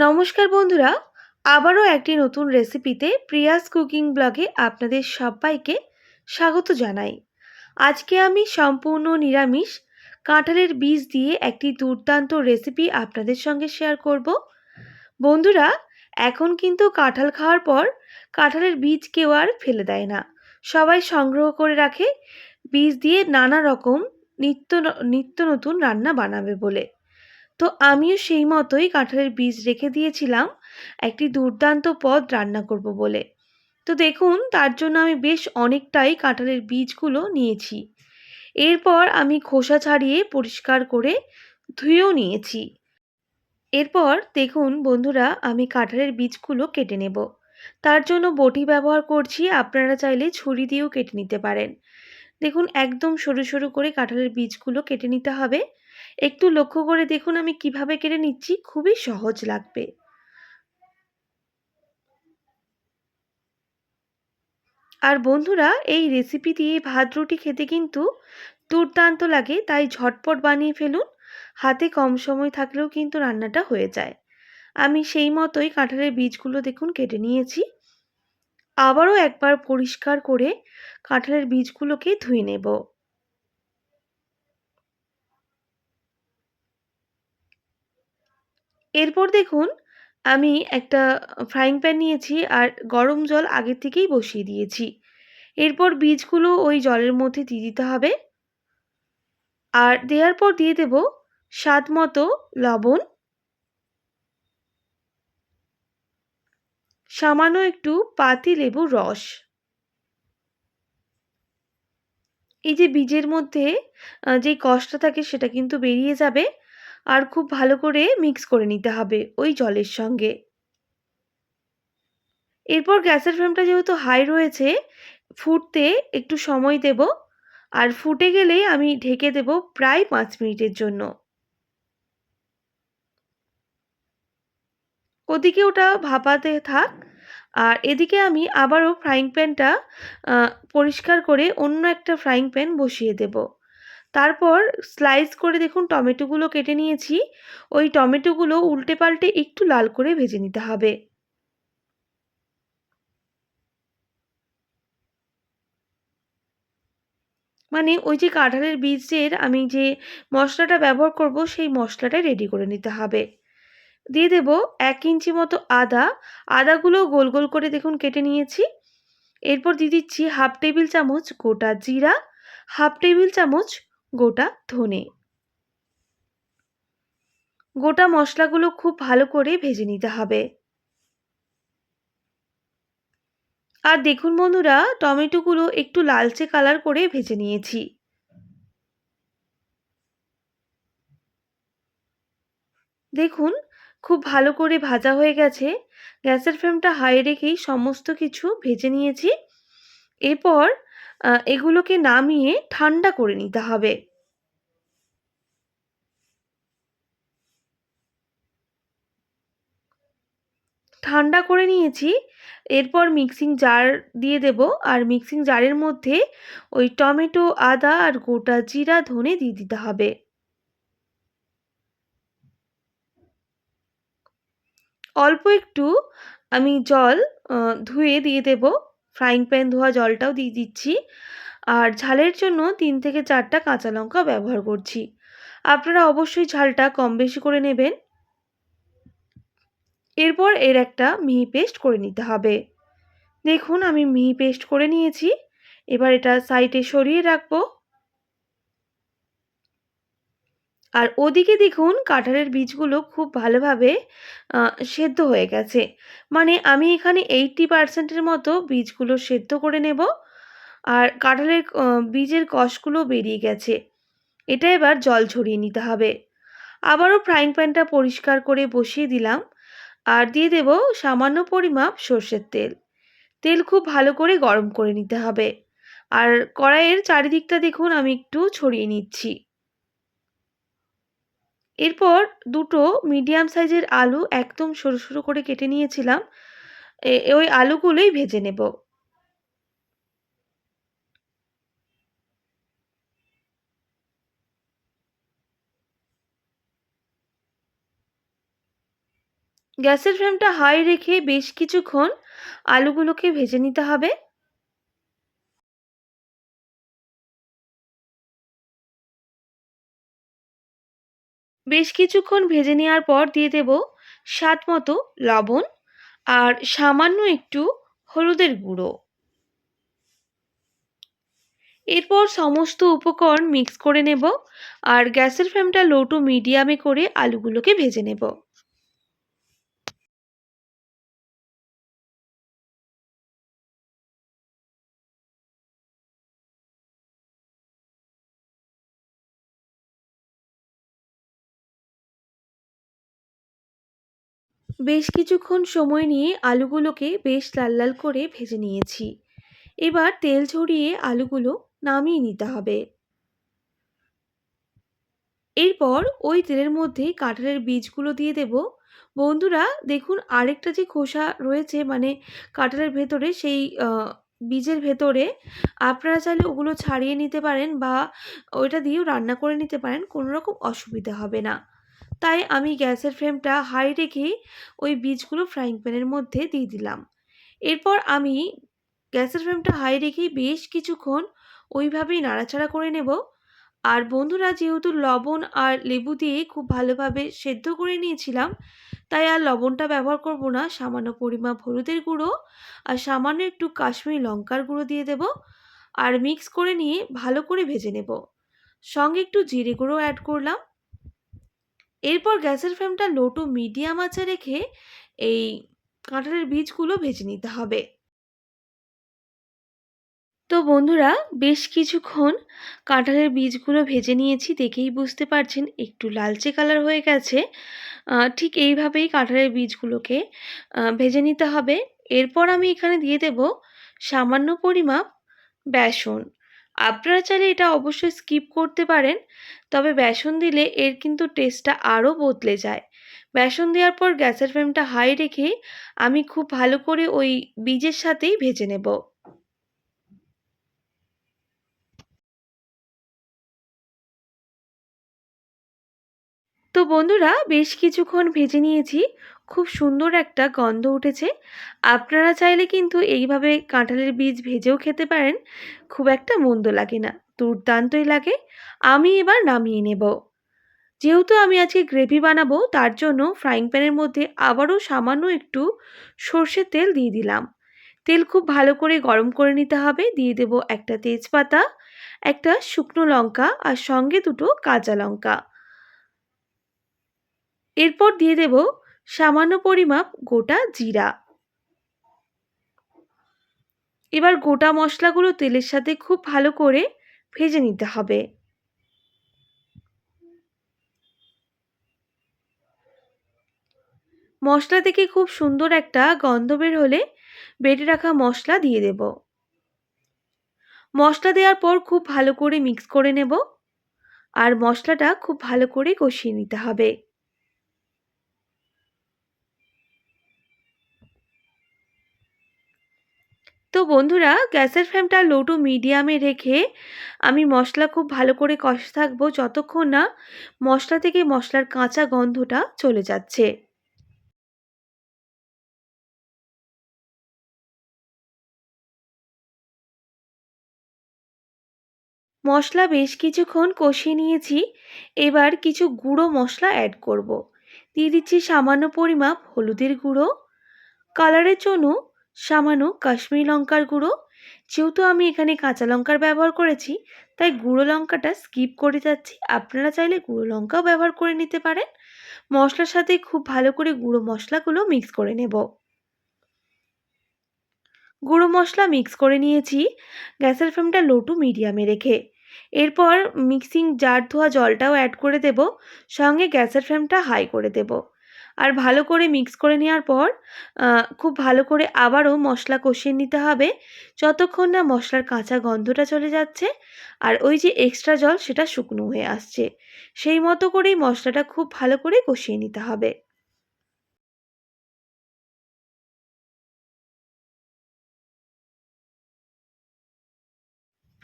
নমস্কার বন্ধুরা, আবারও একটি নতুন রেসিপিতে প্রিয়াস কুকিং ব্লগে আপনাদের সবাইকে স্বাগত জানাই। আজকে আমি সম্পূর্ণ নিরামিষ কাঁঠালের বীজ দিয়ে একটি দুর্দান্ত রেসিপি আপনাদের সঙ্গে শেয়ার করব। বন্ধুরা, এখন কিন্তু কাঁঠাল খাওয়ার পর কাঁঠালের বীজ কেউ আর ফেলে দেয় না, সবাই সংগ্রহ করে রাখে বীজ দিয়ে নানা রকম নিত্য নতুন রান্না বানাবে বলে। তো আমিও সেই মতোই কাঁঠালের বীজ রেখে দিয়েছিলাম একটি দুর্দান্ত পদ রান্না করব বলে। তো দেখুন, তার জন্য আমি বেশ অনেকটাই কাঁঠালের বীজগুলো নিয়েছি। এরপর আমি খোসা ছাড়িয়ে পরিষ্কার করে ধুয়েও নিয়েছি। এরপর দেখুন বন্ধুরা, আমি কাঁঠালের বীজগুলো কেটে নেব। তার জন্য বটি ব্যবহার করছি, আপনারা চাইলে ছুরি দিয়েও কেটে নিতে পারেন। দেখুন, একদম সরু সরু করে কাঁঠালের বীজগুলো কেটে নিতে হবে। একটু লক্ষ্য করে দেখুন আমি কিভাবে কেটে নিচ্ছি, খুবই সহজ লাগবে। আর বন্ধুরা, এই রেসিপি দিয়ে ভাত রুটি খেতে কিন্তু দুর্দান্ত লাগে, তাই ঝটপট বানিয়ে ফেলুন। হাতে কম সময় থাকলেও কিন্তু রান্নাটা হয়ে যায়। আমি সেই মতোই কাঁঠালের বীজগুলো দেখুন কেটে নিয়েছি। আবারও একবার পরিষ্কার করে কাঁঠালের বীজগুলোকে ধুয়ে নেব। এরপর দেখুন, আমি একটা ফ্রাইং প্যান নিয়েছি আর গরম জল আগের থেকেই বসিয়ে দিয়েছি। এরপর বীজগুলো ওই জলের মধ্যে দিয়ে দিতে হবে। আর দেওয়ার পর দিয়ে দেব স্বাদ মতো লবণ, সামান্য একটু পাতি লেবুর রস। এই যে বীজের মধ্যে যে কষটা থাকে সেটা কিন্তু বেরিয়ে যাবে। আর খুব ভালো করে মিক্স করে নিতে হবে ওই জলের সঙ্গে। এরপর গ্যাসের ফ্লেমটা যেহেতু হাই রয়েছে, ফুটতে একটু সময় দেব। আর ফুটে গেলেই আমি ঢেকে দেব প্রায় 5 মিনিটের জন্য। ওদিকে ওটা ভাপাতে থাক, আর এদিকে আমি আবারও ফ্রাইং প্যানটা পরিষ্কার করে অন্য একটা ফ্রাইং প্যান বসিয়ে দেব। তারপর স্লাইস করে দেখুন টমেটোগুলো কেটে নিয়েছি। ওই টমেটোগুলো উল্টে পাল্টে একটু লাল করে ভেজে নিতে হবে। মানে ওই যে কাঁঠালের বীজের আমি যে মশলাটা ব্যবহার করব, সেই মশলাটা রেডি করে নিতে হবে। দিয়ে দেব 1 ইঞ্চি মতো আদা। আদাগুলো গোল গোল করে দেখুন কেটে নিয়েছি। এরপর দিয়ে দিচ্ছি হাফ টেবিল চামচ গোটা জিরা, হাফ টেবিল চামচ গোটা ধনে। গোটা মশলাগুলো খুব ভালো করে ভেজে নিতে হবে। আর দেখুন বন্ধুরা, টমেটোগুলো একটু লালচে কালার করে ভেজে নিয়েছি। দেখুন, খুব ভালো করে ভাজা হয়ে গেছে। গ্যাসের ফ্লেমটা হাই রেখেই সমস্ত কিছু ভেজে নিয়েছি। এরপর এগুলোকে নামিয়ে ঠান্ডা করে নিতে হবে। ঠান্ডা করে নিয়েছি। এরপর মিক্সিং জার দিয়ে দেব। আর মিক্সিং জারের মধ্যে ওই টমেটো, আদা আর গোটা জিরা, ধনে দিয়ে দিতে হবে। অল্প একটু আমি জল ধুয়ে দিয়ে দেব। ফ্রাইং প্যান ধোয়া জলটাও দিয়ে দিচ্ছি। আর ঝালের জন্য 3 থেকে 4 টা কাঁচা লঙ্কা ব্যবহার করছি। আপনারা অবশ্যই ঝালটা কম বেশি করে নেবেন। এরপর এর একটা মিহি পেস্ট করে নিতে হবে। দেখুন, আমি মিহি পেস্ট করে নিয়েছি। এবার এটা সাইডে সরিয়ে রাখবো। আর ওদিকে দেখুন কাঁঠালের বীজগুলো খুব ভালোভাবে সেদ্ধ হয়ে গেছে। মানে আমি এখানে 80% এর মতো বীজগুলো সেদ্ধ করে নেব। আর কাঁঠালের বীজের কষগুলো বেরিয়ে গেছে। এটা এবার জল ঝরিয়ে নিতে হবে। আবারও ফ্রাইং প্যানটা পরিষ্কার করে বসিয়ে দিলাম। আর দিয়ে দেব সামান্য পরিমাপ সর্ষের তেল। তেল খুব ভালো করে গরম করে নিতে হবে। আর কড়াইয়ের চারিদিকটা দেখুন আমি একটু ছড়িয়ে নিচ্ছি। এরপর দুটো মিডিয়াম সাইজের আলু একদম সরু সরু করে কেটে নিয়েছিলাম। ওই আলুগুলোই ভেজে নেব। গ্যাসের ফ্লেমটা হাই রেখে বেশ কিছুক্ষণ আলুগুলোকে ভেজে নিতে হবে। বেশ কিছুক্ষণ ভেজে নেওয়ার পর দিয়ে দেব স্বাদ মতো লবণ আর সামান্য একটু হলুদের গুঁড়ো। এরপর সমস্ত উপকরণ মিক্স করে নেব আর গ্যাসের ফ্লেমটা লো টু মিডিয়ামে করে আলুগুলোকে ভেজে নেব। বেশ কিছুক্ষণ সময় নিয়ে আলুগুলোকে বেশ লাল লাল করে ভেজে নিয়েছি। এবার তেল ঝরিয়ে আলুগুলো নামিয়ে নিতে হবে। এরপর ওই তেলের মধ্যে কাঁঠালের বীজগুলো দিয়ে দেব। বন্ধুরা দেখুন, আরেকটা যে খোসা রয়েছে মানে কাঁঠালের ভেতরে সেই বীজের ভেতরে, আপনারা চাইলে ওগুলো ছাড়িয়ে নিতে পারেন বা ওইটা দিয়েও রান্না করে নিতে পারেন, কোনো রকম অসুবিধা হবে না। তাই আমি গ্যাসের ফ্লেমটা হাই রেখে ওই বীজগুলো ফ্রাইং প্যানের মধ্যে দিয়ে দিলাম। এরপর আমি গ্যাসের ফ্লেমটা হাই রেখেই বেশ কিছুক্ষণ ওইভাবেই নাড়াচাড়া করে নেব। আর বন্ধুরা, যেহেতু লবণ আর লেবু দিয়ে খুব ভালোভাবে সেদ্ধ করে নিয়েছিলাম, তাই আর লবণটা ব্যবহার করব না। সামান্য পরিমাপ হলুদের গুঁড়ো আর সামান্য একটু কাশ্মীরি লঙ্কার গুঁড়ো দিয়ে দেব আর মিক্স করে নিয়ে ভালো করে ভেজে নেব। সঙ্গে একটু জিরে গুঁড়ো অ্যাড করলাম। এরপর গ্যাসের ফ্লেমটা লো টু মিডিয়াম আঁচে রেখে এই কাঁঠালের বীজগুলো ভেজে নিতে হবে। তো বন্ধুরা, বেশ কিছুক্ষণ কাঁঠালের বীজগুলো ভেজে নিয়েছি, দেখেই বুঝতে পারছেন একটু লালচে কালার হয়ে গেছে। ঠিক এইভাবেই কাঁঠালের বীজগুলোকে ভেজে নিতে হবে। এরপর আমি এখানে দিয়ে দেব সামান্য পরিমাপ বেসন। আপনারা চাইলে এটা অবশ্যই স্কিপ করতে পারেন, তবে বেসন দিলে এর কিন্তু টেস্টটা আরও বদলে যায়। বেসন দেওয়ার পর গ্যাসের ফ্লেমটা হাই রেখে আমি খুব ভালো করে ওই বীজের সাথেই ভেজে নেব। তো বন্ধুরা, বেশ কিছুক্ষণ ভেজে নিয়েছি, খুব সুন্দর একটা গন্ধ উঠেছে। আপনারা চাইলে কিন্তু এইভাবে কাঁঠালের বীজ ভেজেও খেতে পারেন, খুব একটা মন্দ লাগে না, দুর্দান্তই লাগে। আমি এবার নামিয়ে নেব। যেহেতু আমি আজকে গ্রেভি বানাবো, তার জন্য ফ্রাইং প্যানের মধ্যে আবারও সামান্য একটু সর্ষের তেল দিয়ে দিলাম। তেল খুব ভালো করে গরম করে নিতে হবে। দিয়ে দেব একটা তেজপাতা, একটা শুকনো লঙ্কা আর সঙ্গে দুটো কাঁচা লঙ্কা। এরপর দিয়ে দেব সামান্য পরিমাপ গোটা জিরা। এবার গোটা মশলাগুলো তেলের সাথে খুব ভালো করে ভেজে নিতে হবে। মশলা থেকে খুব সুন্দর একটা গন্ধ বের হলে বেটে রাখা মশলা দিয়ে দেব। মশলা দেওয়ার পর খুব ভালো করে মিক্স করে নেব আর মশলাটা খুব ভালো করে কষিয়ে নিতে হবে। তো বন্ধুরা, গ্যাসের ফ্লেমটা লো টু মিডিয়ামে রেখে আমি মশলা খুব ভালো করে কষতে থাকবো যতক্ষণ না মশলা থেকে মশলার কাঁচা গন্ধটা চলে যাচ্ছে। মশলা বেশ কিছুক্ষণ কষিয়ে নিয়েছি। এবার কিছু গুঁড়ো মশলা অ্যাড করব। দিয়ে দিচ্ছি সামান্য পরিমাপ হলুদের গুঁড়ো, কালারের জন্য সামান্য কাশ্মীরি লঙ্কার গুঁড়ো। যেহেতু আমি এখানে কাঁচা লঙ্কার ব্যবহার করেছি, তাই গুঁড়ো লঙ্কাটা স্কিপ করে যাচ্ছি। আপনারা চাইলে গুঁড়ো লঙ্কাও ব্যবহার করে নিতে পারেন। মশলার সাথে খুব ভালো করে গুঁড়ো মশলাগুলো মিক্স করে নেব। গুঁড়ো মশলা মিক্স করে নিয়েছি গ্যাসের ফ্লেমটা লো টু মিডিয়ামে রেখে। এরপর মিক্সিং জার ধোয়া জলটাও অ্যাড করে দেব, সঙ্গে গ্যাসের ফ্লেমটা হাই করে দেব। আর ভালো করে মিক্স করে নেওয়ার পর খুব ভালো করে আবারও মশলা কষিয়ে নিতে হবে যতক্ষণ না মশলার কাঁচা গন্ধটা চলে যাচ্ছে আর ওই যে এক্সট্রা জল সেটা শুকনো হয়ে আসছে। সেই মতো করেই মশলাটা খুব ভালো করে কষিয়ে নিতে হবে।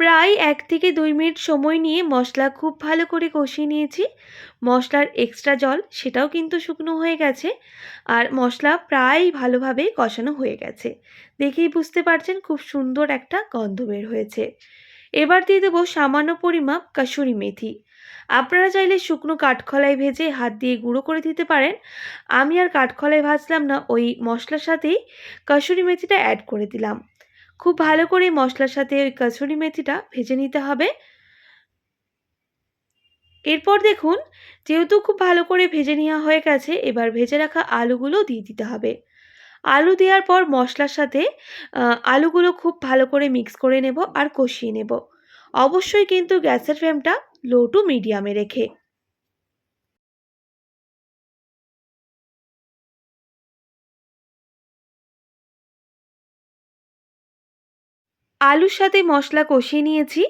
প্রায় ১ থেকে ২ মিনিট সময় নিয়ে মশলা খুব ভালো করে কষিয়ে নিয়েছি। মশলার এক্সট্রা জল সেটাও কিন্তু শুকনো হয়ে গেছে। আর মশলা প্রায় ভালোভাবে কষানো হয়ে গেছে। দেখেই বুঝতে পারছেন খুব সুন্দর একটা গন্ধ বের হয়েছে। এবার দিয়ে দেবো সামান্য পরিমাপ কাসুরি মেথি। আপনারা চাইলে শুকনো কাঠখোলায় ভেজে হাত দিয়ে গুঁড়ো করে দিতে পারেন। আমি আর কাঠখোলায় ভাজলাম না, ওই মশলার সাথেই কাসুরি মেথিটা অ্যাড করে দিলাম। খুব ভালো করে মশলার সাথে ওই কাসুরি মেথিটা ভেজে নিতে হবে। এরপর দেখুন, যেহেতু খুব ভালো করে ভেজে নেওয়া হয়ে গেছে, এবার ভেজে রাখা আলুগুলো দিয়ে দিতে হবে। আলু দেওয়ার পর মশলার সাথে আলুগুলো খুব ভালো করে মিক্স করে নেব আর কষিয়ে নেব। অবশ্যই কিন্তু গ্যাসের ফ্লেমটা লো টু মিডিয়ামে রেখে। আলুর সাথে মশলা কষিয়ে নিয়েছি।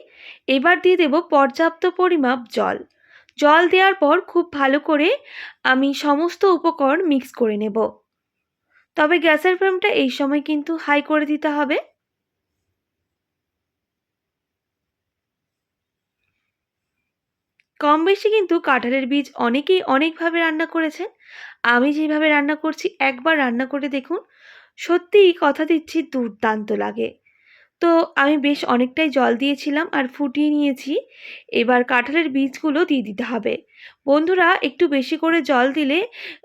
এবার দিয়ে দেব পর্যাপ্ত পরিমাপ জল। জল দেওয়ার পর খুব ভালো করে আমি সমস্ত উপকরণ মিক্স করে নেব। তবে গ্যাসের ফ্লেমটা এই সময় কিন্তু হাই করে দিতে হবে। কম বেশি কিন্তু কাঁঠালের বীজ অনেকেই অনেকভাবে রান্না করেছেন। আমি যেভাবে রান্না করছি একবার রান্না করে দেখুন, সত্যিই কথা দিচ্ছি দুর্দান্ত লাগে। তো আমি বেশ অনেকটাই জল দিয়েছিলাম আর ফুটিয়ে নিয়েছি। এবার কাঁঠালের বীজগুলো দিয়ে দিতে হবে। বন্ধুরা, একটু বেশি করে জল দিলে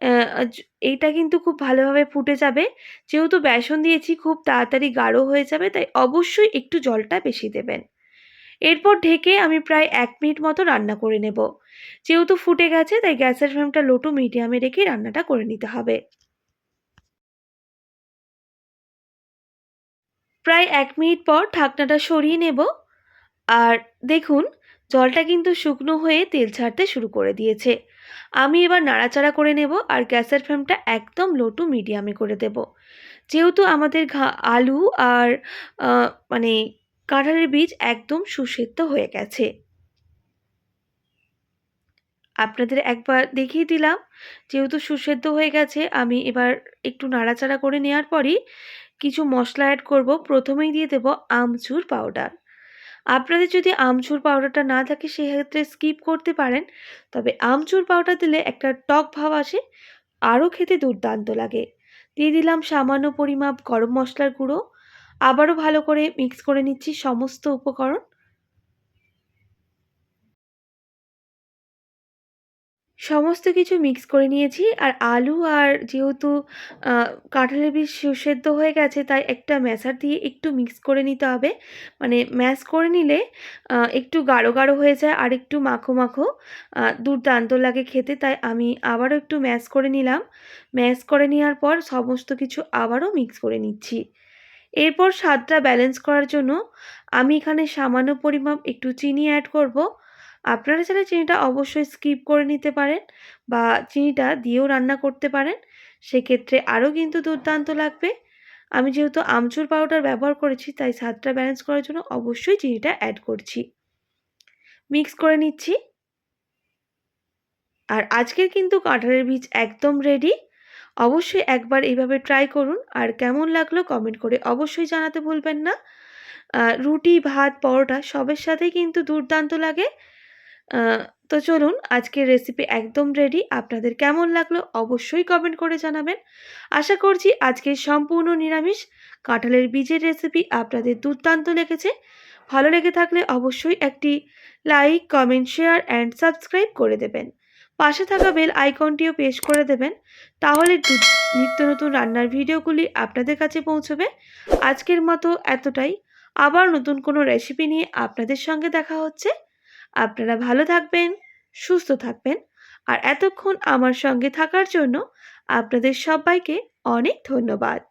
অ্যা জ এইটা কিন্তু খুব ভালোভাবে ফুটে যাবে। যেহেতু বেসন দিয়েছি খুব তাড়াতাড়ি গাঢ় হয়ে যাবে, তাই অবশ্যই একটু জলটা বেশি দেবেন। এরপর ঢেকে আমি প্রায় ১ মিনিট মতো রান্না করে নেব। যেহেতু ফুটে গেছে তাই গ্যাসের ফ্লেমটা লো টু মিডিয়ামে রেখেই রান্নাটা করে নিতে হবে। প্রায় ১ মিনিট পর ঢাকনাটা সরিয়ে নেব। আর দেখুন, জলটা কিন্তু শুকনো হয়ে তেল ছাড়তে শুরু করে দিয়েছে। আমি এবার নাড়াচাড়া করে নেব আর গ্যাসের ফ্লেমটা একদম লো টু মিডিয়ামে করে দেব। যেহেতু আমাদের আলু আর আ মানে কাঁঠালের বীজ একদম সুসেদ্ধ হয়ে গেছে। আপনাদের একবার দেখিয়ে দিলাম। যেহেতু সুসেদ্ধ হয়ে গেছে, আমি এবার একটু নাড়াচাড়া করে নেওয়ার পরই কিছু মশলা অ্যাড করব। প্রথমেই দিয়ে দেব আমচুর পাউডার। আপনাদের যদি আমচুর পাউডারটা না থাকে সেক্ষেত্রে স্কিপ করতে পারেন। তবে আমচুর পাউডার দিলে একটা টক ভাব আসে, আরও খেতে দুর্দান্ত লাগে। দিয়ে দিলাম সামান্য পরিমাপ গরম মশলার গুঁড়ো। আবারও ভালো করে মিক্স করে নিচ্ছি সমস্ত উপকরণ। সমস্ত কিছু মিক্স করে নিয়েছি। আর আলু আর যেহেতু আ কাঁঠালের বীজ সুসেদ্ধ হয়ে গেছে তাই একটা ম্যাশার দিয়ে একটু মিক্স করে নিতে হবে। মানে ম্যাশ করে নিলে একটু গাঢ়, গাঢ় হয়ে যায় আর একটু মাখো, মাখো দুর্দান্ত লাগে খেতে। তাই আমি আবারও একটু ম্যাশ করে নিলাম। ম্যাশ করে নেওয়ার পর সমস্ত কিছু আবারও মিক্স করে নিচ্ছি। এরপর স্বাদটা ব্যালেন্স করার জন্য আমি এখানে সামান্য পরিমাপ একটু চিনি অ্যাড করব। আপনারা চাইলে চিনিটা অবশ্যই স্কিপ করে নিতে পারেন বা চিনিটা দিয়েও রান্না করতে পারেন। সেক্ষেত্রে আরও কিন্তু দুর্দান্ত লাগবে। আমি যেহেতু আমচুর পাউডার ব্যবহার করেছি তাই স্বাদটা ব্যালেন্স করার জন্য অবশ্যই চিনিটা অ্যাড করছি। মিক্স করে নিচ্ছি। আর আজকের কিন্তু কাঁঠালের বীজ একদম রেডি। অবশ্যই একবার এইভাবে ট্রাই করুন আর কেমন লাগলো কমেন্ট করে অবশ্যই জানাতে ভুলবেন না। রুটি, ভাত, পরোটা সবের সাথেই কিন্তু দুর্দান্ত লাগে। আ তো চলুন, আজকের রেসিপি একদম রেডি। আপনাদের কেমন লাগলো অবশ্যই কমেন্ট করে জানাবেন। আশা করছি আজকের সম্পূর্ণ নিরামিষ কাঁঠালের বীজের রেসিপি আপনাদের দুর্দান্ত লেগেছে। ভালো লেগে থাকলে অবশ্যই একটি like, comment, share and subscribe করে দেবেন। পাশে থাকা বেল আইকনটিও প্রেস করে দেবেন। তাহলে নিত্য নতুন রান্নার ভিডিওগুলি আপনাদের কাছে পৌঁছবে। আজকের মতো এতটাই। আবার নতুন কোনো রেসিপি নিয়ে আপনাদের সঙ্গে দেখা হচ্ছে। আপনারা ভালো থাকবেন, সুস্থ থাকবেন। আর এতক্ষণ আমার সঙ্গে থাকার জন্য আপনাদের সবাইকে অনেক ধন্যবাদ।